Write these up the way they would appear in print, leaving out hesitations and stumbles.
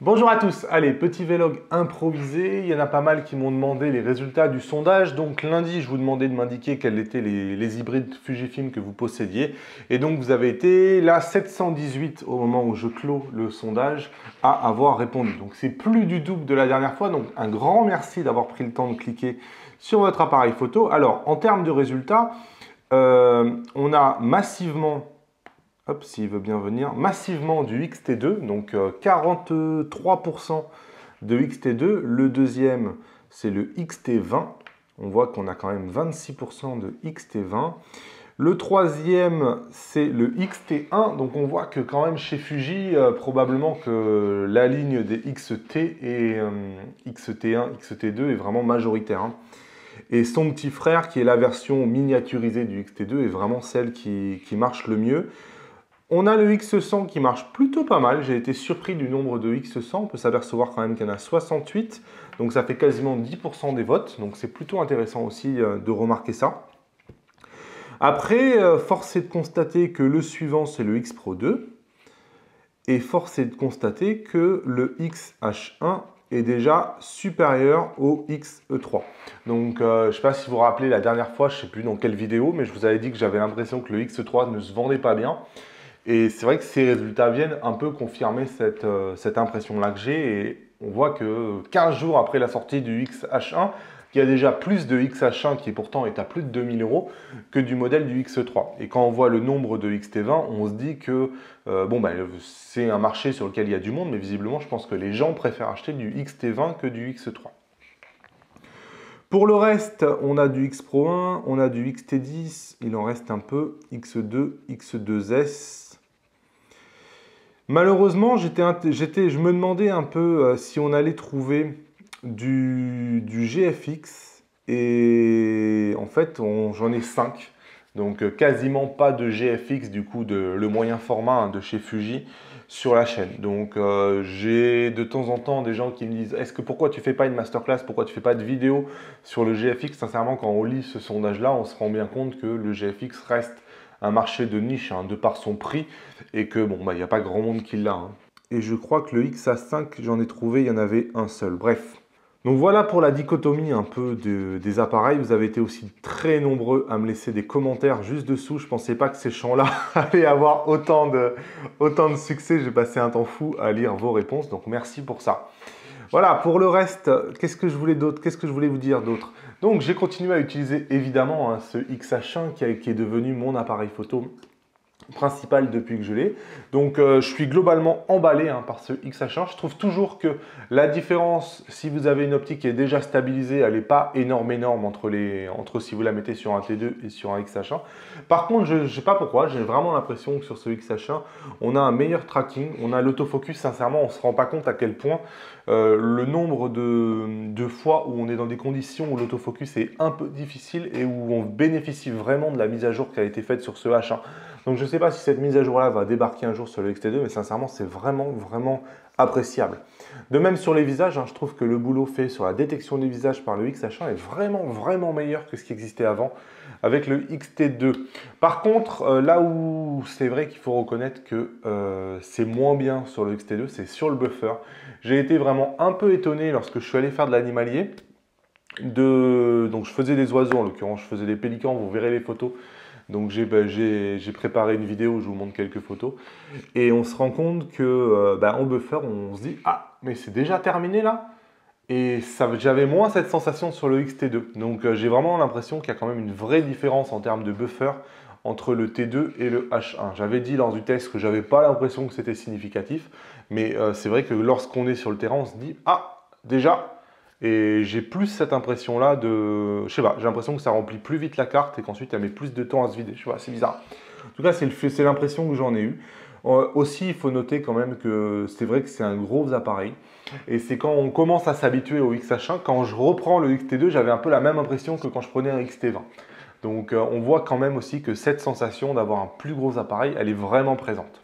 Bonjour à tous, allez, petit vlog improvisé, il y en a pas mal qui m'ont demandé les résultats du sondage, donc lundi je vous demandais de m'indiquer quels étaient les hybrides Fujifilm que vous possédiez, et donc vous avez été là 718 au moment où je clôt le sondage à avoir répondu, donc c'est plus du double de la dernière fois, donc un grand merci d'avoir pris le temps de cliquer sur votre appareil photo. Alors en termes de résultats, on a massivement... Hop, s'il veut bien venir, massivement du XT2, donc 43% de XT2. Le deuxième, c'est le XT20. On voit qu'on a quand même 26% de XT20. Le troisième, c'est le XT1. Donc on voit que quand même chez Fuji, probablement que la ligne des XT et XT1, XT2 est vraiment majoritaire, hein. Et son petit frère, qui est la version miniaturisée du XT2, est vraiment celle qui marche le mieux. On a le X100 qui marche plutôt pas mal. J'ai été surpris du nombre de X100. On peut s'apercevoir quand même qu'il y en a 68. Donc ça fait quasiment 10% des votes. Donc c'est plutôt intéressant aussi de remarquer ça. Après, force est de constater que le suivant, c'est le X Pro 2. Et force est de constater que le XH1 est déjà supérieur au XE3. Donc je ne sais pas si vous vous rappelez la dernière fois, je ne sais plus dans quelle vidéo, mais je vous avais dit que j'avais l'impression que le XE3 ne se vendait pas bien. Et c'est vrai que ces résultats viennent un peu confirmer cette impression-là que j'ai. Et on voit que 15 jours après la sortie du XH1, il y a déjà plus de XH1 qui pourtant est à plus de 2000 € que du modèle du X3. Et quand on voit le nombre de XT20, on se dit que c'est un marché sur lequel il y a du monde, mais visiblement, je pense que les gens préfèrent acheter du XT20 que du X3. Pour le reste, on a du X Pro 1, on a du XT10, il en reste un peu, X2, X2S. Malheureusement, je me demandais un peu si on allait trouver du GFX et en fait, j'en ai 5. Donc quasiment pas de GFX du coup, le moyen format de chez Fuji sur la chaîne. Donc j'ai de temps en temps des gens qui me disent pourquoi tu fais pas une masterclass, pourquoi tu fais pas de vidéo sur le GFX. Sincèrement, quand on lit ce sondage-là, on se rend bien compte que le GFX reste un marché de niche, hein, de par son prix, et que bon, il n'y a pas grand monde qui l'a, hein. Et je crois que le XA5, j'en ai trouvé, il y en avait un seul. Bref. Donc voilà pour la dichotomie un peu des appareils. Vous avez été aussi très nombreux à me laisser des commentaires juste dessous. Je ne pensais pas que ces champs-là allaient avoir autant de succès. J'ai passé un temps fou à lire vos réponses, donc merci pour ça. Voilà, pour le reste, qu'est-ce que je voulais d'autre? Qu'est-ce que je voulais vous dire d'autre? Donc j'ai continué à utiliser évidemment ce XH1 qui est devenu mon appareil photo principal depuis que je l'ai. Donc je suis globalement emballé par ce XH1. Je trouve toujours que la différence, si vous avez une optique qui est déjà stabilisée, elle n'est pas énorme entre si vous la mettez sur un T2 et sur un XH1. Par contre, je ne sais pas pourquoi, j'ai vraiment l'impression que sur ce XH1, on a un meilleur tracking, on a l'autofocus. Sincèrement, on ne se rend pas compte à quel point le nombre de fois où on est dans des conditions où l'autofocus est un peu difficile et où on bénéficie vraiment de la mise à jour qui a été faite sur ce H1. Donc je ne sais pas si cette mise à jour-là va débarquer un jour sur le XT2, mais sincèrement, c'est vraiment appréciable. De même sur les visages, je trouve que le boulot fait sur la détection des visages par le XH1 est vraiment meilleur que ce qui existait avant avec le XT2. Par contre, là où c'est vrai qu'il faut reconnaître que c'est moins bien sur le XT2, c'est sur le buffer. J'ai été vraiment un peu étonné lorsque je suis allé faire de l'animalier. Donc je faisais des oiseaux, en l'occurrence je faisais des pélicans, vous verrez les photos. Donc j'ai préparé une vidéo où je vous montre quelques photos. Et on se rend compte que en buffer, on se dit « Ah, mais c'est déjà terminé là ?» Et j'avais moins cette sensation sur le XT2. Donc j'ai vraiment l'impression qu'il y a quand même une vraie différence en termes de buffer entre le T2 et le H1. J'avais dit lors du test que j'avais pas l'impression que c'était significatif. Mais c'est vrai que lorsqu'on est sur le terrain, on se dit « Ah, déjà !» Et j'ai plus cette impression-là de... Je sais pas, j'ai l'impression que ça remplit plus vite la carte et qu'ensuite elle met plus de temps à se vider. Je sais pas, c'est bizarre. En tout cas, c'est l'impression que j'en ai eue. Aussi, il faut noter quand même que c'est vrai que c'est un gros appareil. Et c'est quand on commence à s'habituer au XH1, quand je reprends le XT2, j'avais un peu la même impression que quand je prenais un XT20. Donc on voit quand même aussi que cette sensation d'avoir un plus gros appareil, elle est vraiment présente.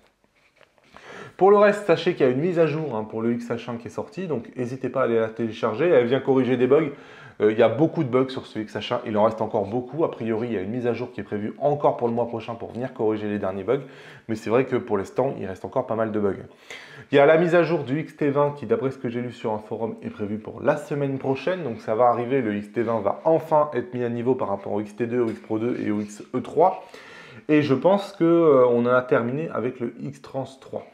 Pour le reste, sachez qu'il y a une mise à jour pour le XH1 qui est sorti, donc n'hésitez pas à aller la télécharger, elle vient corriger des bugs. Il y a beaucoup de bugs sur ce XH1, il en reste encore beaucoup. A priori, il y a une mise à jour qui est prévue encore pour le mois prochain pour venir corriger les derniers bugs. Mais c'est vrai que pour l'instant, il reste encore pas mal de bugs. Il y a la mise à jour du XT20 qui, d'après ce que j'ai lu sur un forum, est prévue pour la semaine prochaine. Donc ça va arriver, le XT20 va enfin être mis à niveau par rapport au XT2, au X Pro 2 et au XE3. Et je pense qu'on en a terminé avec le X-Trans 3.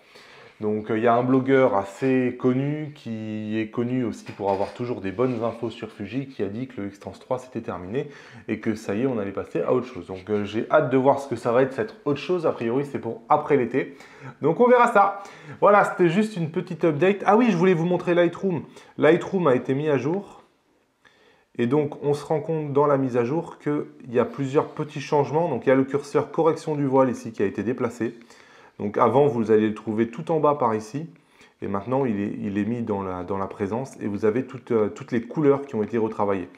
Donc il y a un blogueur assez connu qui est connu aussi pour avoir toujours des bonnes infos sur Fuji qui a dit que le X-Trans 3 c'était terminé et que ça y est, on allait passer à autre chose. Donc j'ai hâte de voir ce que ça va être cette autre chose. A priori, c'est pour après l'été. Donc on verra ça. Voilà, c'était juste une petite update. Ah oui, je voulais vous montrer Lightroom. Lightroom a été mis à jour. Et donc on se rend compte dans la mise à jour qu'il y a plusieurs petits changements. Donc il y a le curseur correction du voile ici qui a été déplacé. Donc avant, vous allez le trouver tout en bas par ici. Et maintenant, il est mis dans la présence. Et vous avez toutes les couleurs qui ont été retravaillées.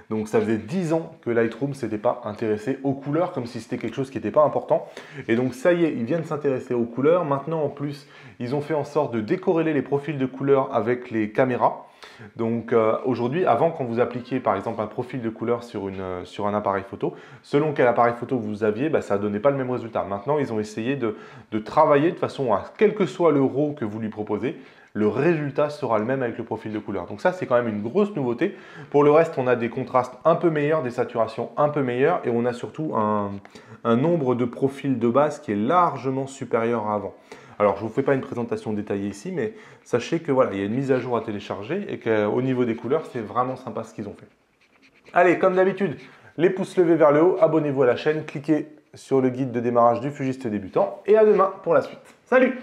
Donc ça faisait 10 ans que Lightroom ne s'était pas intéressé aux couleurs, comme si c'était quelque chose qui n'était pas important. Et donc ça y est, ils viennent s'intéresser aux couleurs. Maintenant, en plus, ils ont fait en sorte de décorréler les profils de couleurs avec les caméras. Donc aujourd'hui, avant, quand vous appliquiez par exemple un profil de couleur sur un appareil photo, selon quel appareil photo vous aviez, ça ne donnait pas le même résultat. Maintenant, ils ont essayé de travailler de façon à, quel que soit le RAW que vous lui proposez, le résultat sera le même avec le profil de couleur. Donc ça, c'est quand même une grosse nouveauté. Pour le reste, on a des contrastes un peu meilleurs, des saturations un peu meilleures et on a surtout un nombre de profils de base qui est largement supérieur à avant. Alors, je ne vous fais pas une présentation détaillée ici, mais sachez que voilà, il y a une mise à jour à télécharger et qu'au niveau des couleurs, c'est vraiment sympa ce qu'ils ont fait. Allez, comme d'habitude, les pouces levés vers le haut, abonnez-vous à la chaîne, cliquez sur le guide de démarrage du fugiste débutant et à demain pour la suite. Salut!